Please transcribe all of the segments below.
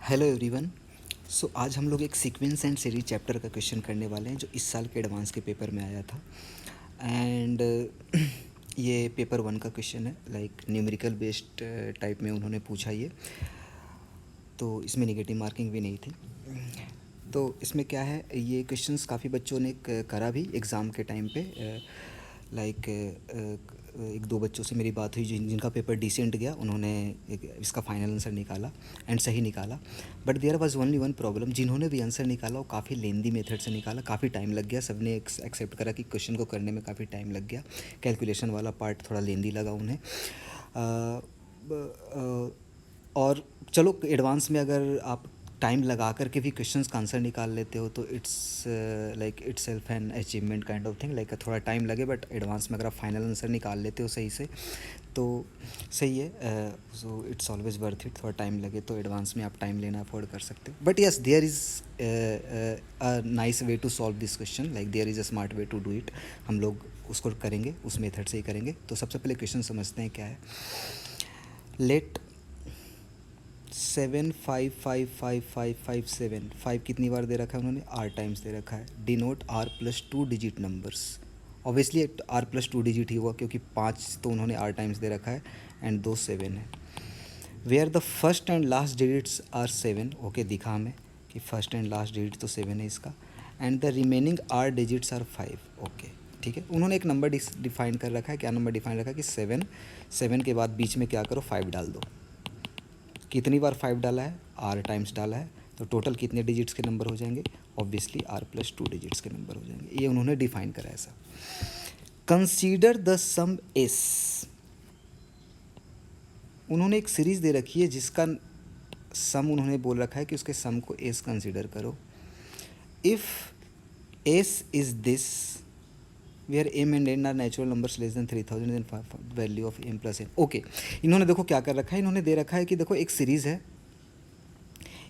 Hello everyone. सो आज हम लोग एक सीक्वेंस एंड सीरीज चैप्टर का क्वेश्चन करने वाले हैं जो इस साल के एडवांस के पेपर में आया था। एंड ये पेपर 1 का क्वेश्चन है, लाइक न्यूमेरिकल बेस्ड टाइप में उन्होंने पूछा ये, तो इसमें नेगेटिव मार्किंग भी नहीं थी। तो इसमें क्या है, ये क्वेश्चंस काफ़ी बच्चों ने करा भी एग्ज़ाम के टाइम पे। लाइक एक दो बच्चों से मेरी बात हुई जिनका पेपर डिसेंट गया, उन्होंने इसका फाइनल आंसर निकाला एंड सही निकाला। But there was only one problem, जिन्होंने भी आंसर निकाला वो काफ़ी लेंदी मेथड से निकाला, काफ़ी टाइम लग गया। सबने एक्सेप्ट करा कि क्वेश्चन को करने में काफ़ी टाइम लग गया, कैलकुलेशन वाला पार्ट थोड़ा लेंदी लगा उन्हें। और चलो एडवांस में अगर आप टाइम लगा कर के भी क्वेश्चंस का आंसर निकाल लेते हो तो it's like it's self an achievement kind of thing. Like थोड़ा टाइम लगे बट एडवांस में अगर आप फाइनल आंसर निकाल लेते हो सही से तो सही है। So it's always worth it. थोड़ा टाइम लगे तो एडवांस में आप टाइम लेना अफोर्ड कर सकते हो। But yes, there is a nice way to solve this question, like there is a smart way to do it. हम लोग उसको करेंगे, उस मेथड से ही करेंगे। तो सबसे पहले क्वेश्चन समझते हैं क्या है। लेट 7 5 5 5 5 5 7, 5 कितनी बार दे रखा है उन्होंने, आर टाइम्स दे रखा है। Denote R plus 2 digit numbers. Obviously R plus 2 digit ही हुआ क्योंकि 5 तो उन्होंने आर टाइम्स दे रखा है एंड 2 7 है। Where the first and last digits are 7, okay दिखा हमें कि फर्स्ट एंड लास्ट डिजिट तो 7 है इसका, and the remaining are digits are 5, okay ठीक है। उन्होंने एक नंबर डिफाइन कर रखा है। क्या नंबर डिफाइन रखा है कि 7, 7 के बाद बीच में क्या करो, 5 डाल दो। कितनी बार 5 डाला है, आर टाइम्स डाला है, तो टोटल कितने डिजिट्स के नंबर हो जाएंगे, ऑब्वियसली आर प्लस 2 डिजिट्स के नंबर हो जाएंगे। ये उन्होंने डिफाइन करा ऐसा। कंसीडर द सम एस, उन्होंने एक सीरीज दे रखी है जिसका सम उन्होंने बोल रखा है कि उसके सम को एस कंसीडर करो। If s is this where m and n are natural numbers less than 3000 then value of m plus n, okay. इन्होंने देखो क्या कर रखा है, इन्होंने दे रखा है कि देखो एक सीरीज़ है,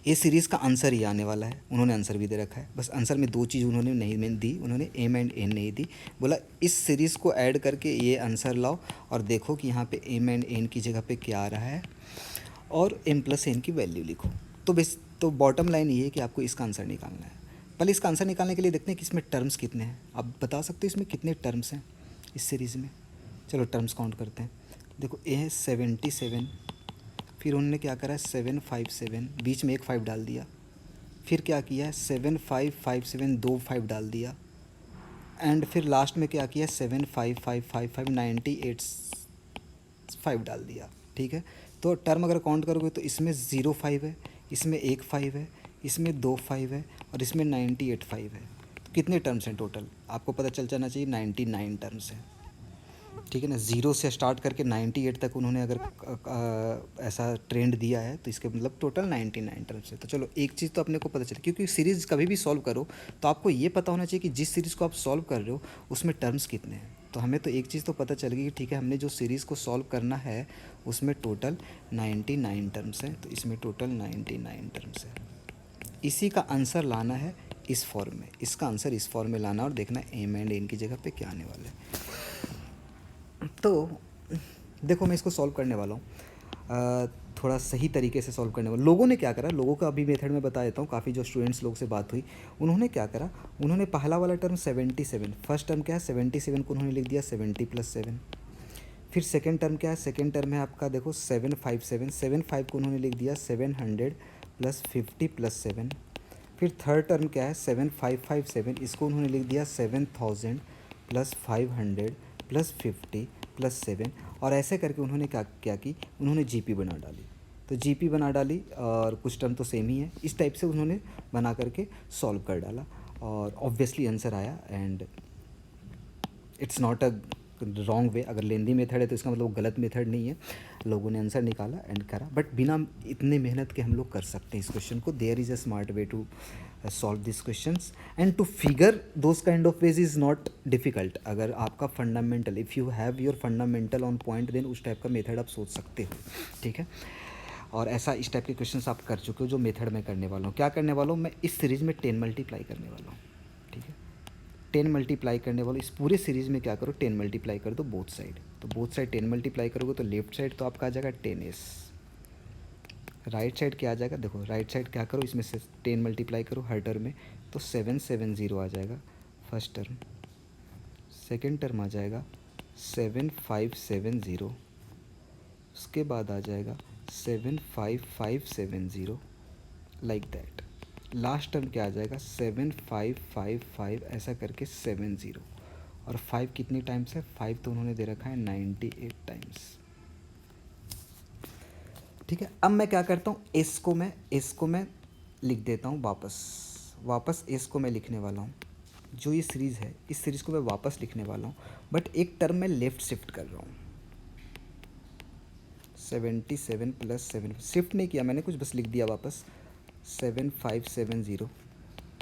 ये सीरीज़ का आंसर ही आने वाला है। उन्होंने आंसर भी दे रखा है, बस आंसर में दो चीज़ उन्होंने नहीं दी, उन्होंने एम एंड एन नहीं दी। बोला इस सीरीज़ को ऐड करके ये आंसर लाओ और देखो कि यहाँ पे एम एंड एन की जगह पे क्या आ रहा है और एम प्लस एन की वैल्यू लिखो। तो बॉटम लाइन ये है कि आपको इसका आंसर निकालना है। पहले इसका आंसर निकालने के लिए देखते हैं कि इसमें टर्म्स कितने हैं। आप बता सकते हो इसमें कितने टर्म्स हैं इस सीरीज़ में। चलो टर्म्स काउंट करते हैं। देखो ए है 77, फिर उन्होंने क्या करा है 757, बीच में एक 5 डाल दिया। फिर क्या किया है 7557, दो 5 डाल दिया। एंड फिर लास्ट में क्या किया 75555, 98 5 डाल दिया। ठीक है, तो टर्म अगर काउंट करोगे तो इसमें 0 5 है, इसमें एक 5 है, इसमें 2 5 है और इसमें 98 5 है। तो कितने टर्म्स हैं टोटल, आपको पता चल जाना चाहिए 99 टर्म्स हैं। ठीक है ना, ज़ीरो से स्टार्ट करके 98 तक उन्होंने अगर ऐसा ट्रेंड दिया है तो इसके मतलब टोटल 99 टर्म्स है। तो चलो एक चीज़ तो अपने को पता चले, क्योंकि सीरीज़ कभी भी सॉल्व करो तो आपको ये पता होना चाहिए कि जिस सीरीज़ को आप सॉल्व कर रहे हो उसमें टर्म्स कितने हैं। तो हमें तो एक चीज़ तो पता चल गई कि ठीक है, हमने जो सीरीज़ को सॉल्व करना है उसमें टोटल 99 टर्म्स हैं, तो इसमें टोटल 99 टर्म्स है। इसी का आंसर लाना है इस फॉर्म में, इसका आंसर इस फॉर्म में लाना और देखना एम एंड एन की जगह पे क्या आने वाला है। तो देखो मैं इसको सॉल्व करने वाला हूँ, थोड़ा सही तरीके से सॉल्व करने वाला। लोगों ने क्या करा, लोगों का अभी मेथड में बता देता हूँ। काफ़ी जो स्टूडेंट्स लोग से बात हुई, उन्होंने क्या करा, उन्होंने पहला वाला टर्म 77, फर्स्ट टर्म क्या है 77 को उन्होंने लिख दिया 70 + 7। फिर सेकेंड टर्म क्या है, सेकेंड टर्म है आपका देखो 757, 75 को उन्होंने लिख दिया 700 + 50 + 7। फिर थर्ड टर्म क्या है 7557, इसको उन्होंने लिख दिया 7000 + 500 + 50 + 7। और ऐसे करके उन्होंने क्या क्या की, उन्होंने जीपी बना डाली। तो जीपी बना डाली और कुछ टर्म तो सेम ही है, इस टाइप से उन्होंने बना करके सॉल्व कर डाला और ऑब्वियसली आंसर आया। And it's not a wrong way, अगर लेंदी मेथड है तो इसका मतलब गलत मेथड नहीं है। लोगों ने आंसर निकाला एंड करा, बट बिना इतने मेहनत के हम लोग कर सकते हैं इस क्वेश्चन को। There is a smart way to solve this questions and to figure those kind of ways is not difficult. अगर आपका fundamental, if you have your fundamental on point, then उस टाइप का मेथड आप सोच सकते हो। ठीक है, और ऐसा इस टाइप के क्वेश्चंस आप कर चुके हो जो मेथड में करने वाला हूँ। क्या करने वाला हूँ मैं, इस सीरीज़ में 10 मल्टीप्लाई करने वाला हूँ। ठीक है, 10 मल्टीप्लाई करने वाले इस पूरे सीरीज़ में क्या करो 10 मल्टीप्लाई कर दो बोथ साइड। तो बोथ साइड 10 मल्टीप्लाई करोगे तो लेफ्ट साइड तो आपका आ जाएगा 10s, राइट साइड क्या आ जाएगा, देखो राइट साइड क्या करो, इसमें से 10 मल्टीप्लाई करो हर टर्म में, तो 770 आ जाएगा फर्स्ट टर्म। सेकेंड टर्म आ जाएगा 7570, उसके बाद आ जाएगा 75570, लाइक दैट। लास्ट टर्म क्या आ जाएगा 7555 ऐसा करके 70, और 5 कितनी टाइम्स है, 5 तो उन्होंने दे रखा है 98 टाइम्स। ठीक है, अब मैं क्या करता हूँ, एस को मैं लिख देता हूँ वापस एस को मैं लिखने वाला हूँ। जो ये सीरीज़ है, इस सीरीज़ को मैं वापस लिखने वाला हूँ, बट एक टर्म में लेफ़्ट शिफ्ट कर रहा हूँ। 77 + 7 शिफ्ट नहीं किया मैंने कुछ, बस लिख दिया वापस 7570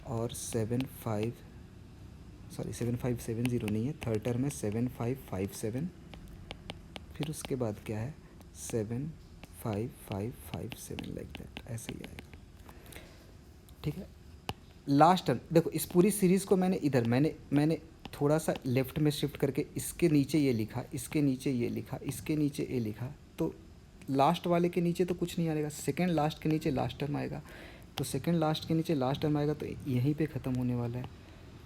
और 7570 नहीं है, थर्ड टर्म है 7557, फिर उसके बाद क्या है 75557, लाइक दैट, ऐसे ही आएगा। ठीक है, लास्ट टर्म देखो, इस पूरी सीरीज़ को मैंने इधर मैंने थोड़ा सा लेफ़्ट में शिफ्ट करके इसके नीचे ये लिखा, इसके नीचे ये लिखा, इसके नीचे ये लिखा, तो लास्ट वाले के नीचे तो कुछ नहीं आएगा, सेकंड लास्ट के नीचे लास्ट टर्म आएगा, तो सेकंड लास्ट के नीचे लास्ट टर्म आएगा, तो यहीं पे ख़त्म होने वाला है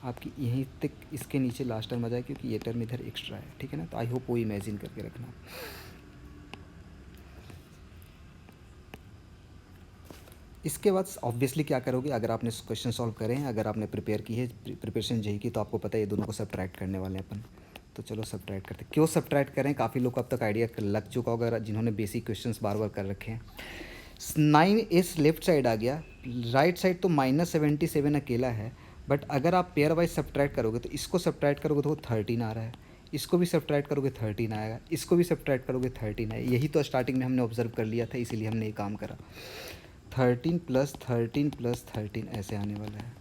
आपकी, यहीं तक इसके नीचे लास्ट टर्म आ जाएगा, क्योंकि ये टर्म इधर एक्स्ट्रा है। ठीक है ना, तो आई होप वो इमेजिन करके रखना। इसके बाद ऑब्वियसली क्या करोगे, अगर आपने क्वेश्चन सॉल्व करे हैं, अगर आपने प्रिपेयर की है, प्रिपरेशन जेई की, तो आपको पता है ये दोनों को सब्ट्रैक्ट करने वाले हैं अपन। तो चलो सब्ट्रैक्ट करते हैं। क्यों सब्ट्रैक्ट करें, काफ़ी लोग को अब तक आइडिया लग चुका होगा जिन्होंने बेसिक क्वेश्चंस बार बार कर रखे हैं। 9s लेफ्ट साइड आ गया, राइट साइड तो -77 अकेला है, बट अगर आप पेयर वाइज सब्ट्रैक्ट करोगे तो इसको सब्ट्रैक्ट करोगे तो वो 13 आ रहा है, इसको भी सब्ट्रैक्ट करोगे 13 आएगा, इसको भी सब्ट्रैक्ट करोगे 13 आएगा। यही तो स्टार्टिंग में हमने ऑब्जर्व कर लिया था, इसीलिए हमने ये काम करा। 13 + 13 + 13 ऐसे आने वाला है,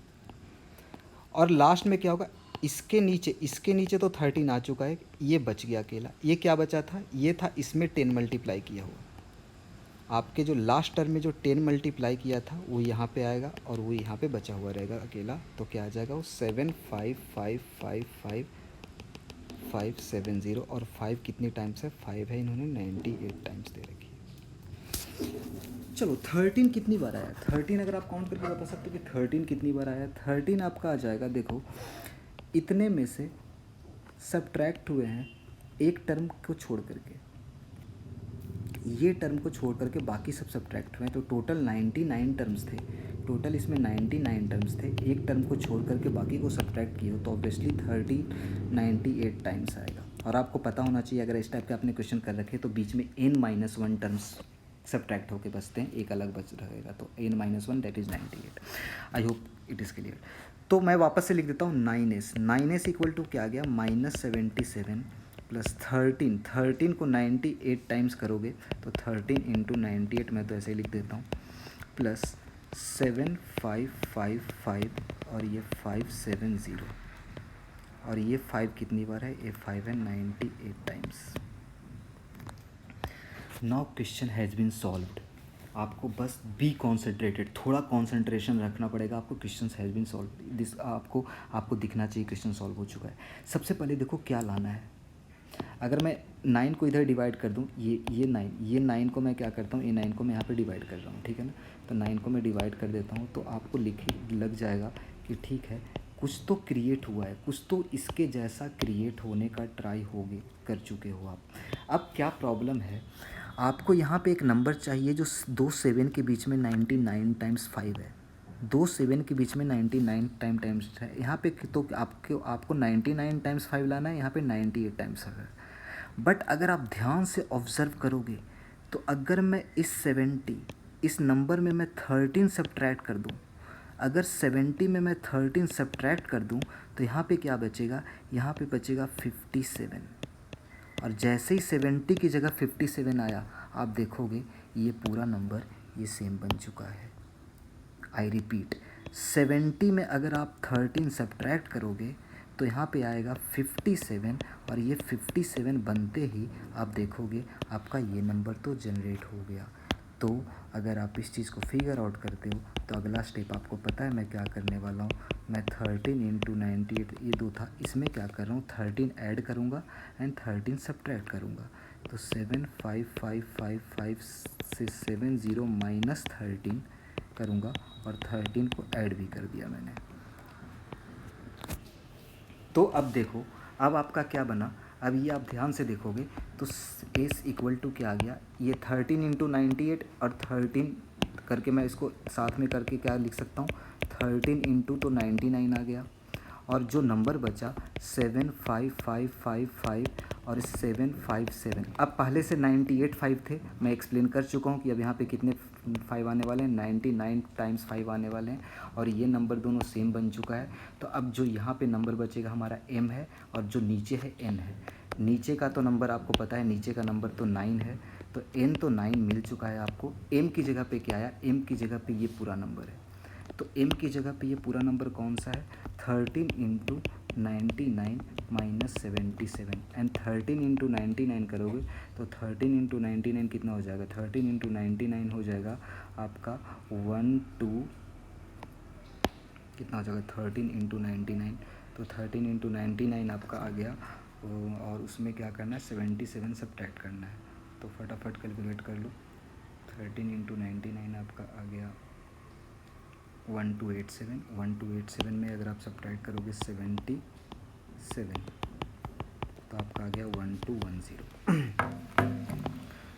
और लास्ट में क्या होगा, इसके नीचे तो 13 आ चुका है, ये बच गया अकेला। ये क्या बचा था, ये था इसमें 10 मल्टीप्लाई किया हुआ। आपके जो लास्ट टर्म में जो 10 मल्टीप्लाई किया था वो यहाँ पे आएगा, और वो यहाँ पे बचा हुआ रहेगा अकेला, तो क्या आ जाएगा वो 7555570, और 5 कितनी टाइम्स है, 5 है, इन्होंने 98 टाइम्स दे रखी है। चलो 13 कितनी बार आया, 13 अगर आप काउंट करके बता सकते हो कि 13 कितनी बार आया। 13 आपका आ जाएगा, देखो इतने में से सब्ट्रैक्ट हुए हैं एक टर्म को छोड़ करके, ये टर्म को छोड़ करके बाकी सब सब्ट्रैक्ट हुए हैं, तो टोटल 99 टर्म्स थे, टोटल इसमें 99 टर्म्स थे, एक टर्म को छोड़ करके बाकी को सब्ट्रैक्ट किए हो तो ऑब्वियसली 98 टाइम्स आएगा। और आपको पता होना चाहिए, अगर इस टाइप के आपने क्वेश्चन कर रखे तो बीच में n-1 टर्म्स सब्ट्रैक्ट होके बचते हैं, एक अलग बच रहेगा, तो n-1 that is 98। I hope it is clear. तो मैं वापस से लिख देता हूँ 9s इक्वल टू क्या आ गया, -77 + 13 को 98 टाइम्स करोगे तो 13 × 98 मैं तो ऐसे ही लिख देता हूँ, प्लस 7555 और ये 570, और ये 5 कितनी बार है, ये 5 है 98 times. Now question has been solved. आपको बस बी कॉन्सेंट्रेटेड, थोड़ा कॉन्सेंट्रेशन रखना पड़ेगा आपको। Question has been solve, this आपको दिखना चाहिए क्वेश्चन सॉल्व हो चुका है। सबसे पहले देखो क्या लाना है, अगर मैं 9 को इधर डिवाइड कर दूँ, ये 9 को मैं क्या करता हूँ, ये 9 को मैं यहाँ पे डिवाइड कर रहा हूँ, ठीक है ना, तो 9 को मैं डिवाइड कर देता हूँ, तो आपको लग जाएगा कि ठीक है कुछ तो क्रिएट हुआ है, कुछ तो इसके जैसा क्रिएट होने का ट्राई कर चुके हो आप। अब क्या प्रॉब्लम है, आपको यहाँ पे एक नंबर चाहिए जो 2 7 के बीच में 99 टाइम्स 5 है, 2 7 के बीच में 99 टाइम्स है यहाँ पे, तो आपको 99 टाइम्स 5 लाना है, यहाँ पे 98 टाइम्स है। बट अगर आप ध्यान से ऑब्ज़र्व करोगे तो अगर मैं इस नंबर में मैं 13 सब्ट्रैक्ट कर दूँ, अगर 70 में मैं 13 सब्ट्रैक्ट कर दूँ तो यहाँ पे क्या बचेगा, यहाँ पे बचेगा 57, और जैसे ही 70 की जगह 57 आया आप देखोगे ये पूरा नंबर ये सेम बन चुका है। आई रिपीट, 70 में अगर आप 13 सब्ट्रैक्ट करोगे तो यहाँ पे आएगा 57, और ये 57 बनते ही आप देखोगे आपका ये नंबर तो जनरेट हो गया। तो अगर आप इस चीज़ को फिगर आउट करते हो तो अगला स्टेप आपको पता है मैं क्या करने वाला हूँ, मैं 13 × 98 ये 2 था, इसमें क्या कर रहा हूँ 13 ऐड करूँगा एंड 13 सब्ट्रैक्ट करूँगा। तो 75555 से 70 माइनस 13 करूँगा और 13 को ऐड भी कर दिया मैंने। तो अब देखो, अब आपका क्या बना, अब ये आप ध्यान से देखोगे तो एस इक्वल टू क्या आ गया, ये 13 इंटू 98 और 13 करके मैं इसको साथ में करके क्या लिख सकता हूँ, 13 इंटू तो 99 आ गया, और जो नंबर बचा 75555 और 757। अब पहले से 98 5 थे, मैं एक्सप्लेन कर चुका हूँ कि अब यहाँ पे कितने 5 आने वाले हैं, 99 टाइम्स 5 आने वाले हैं, और ये नंबर दोनों सेम बन चुका है। तो अब जो यहाँ पे नंबर बचेगा हमारा m है, और जो नीचे है n है। नीचे का तो नंबर आपको पता है, नीचे का नंबर तो 9 है, तो n तो 9 मिल चुका है आपको। m की जगह पे क्या आया, m की जगह पे ये पूरा नंबर है। तो m की जगह पे ये पूरा नंबर कौन सा है, 13 इंटू 99 माइनस 77, एंड 13 इंटू 99 करोगे तो 13 इंटू 99 कितना हो जाएगा, 13 इंटू 99 हो जाएगा आपका 12 कितना हो जाएगा, 13 इंटू 99, तो 13 इंटू 99 आपका आ गया, और उसमें क्या करना है, 77 सब्ट्रैक्ट करना है। तो फटाफट कैलकुलेट कर लो, 13 इंटू 99 आपका आ गया 1287, 1287 में अगर आप सब्ट्रैक्ट करोगे 77 तो आपका आ गया 1210।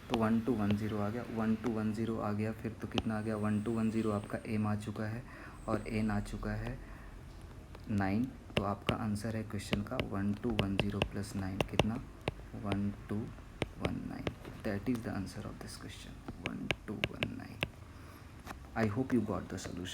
तो 1210 आ गया, 1210 आ गया, फिर तो कितना आ गया, 1210 आपका m आ चुका है और n आ चुका है 9। तो आपका आंसर है क्वेश्चन का 1210 प्लस 9 कितना, 1219। That is the answer of this question, 1219। I hope you got the solution.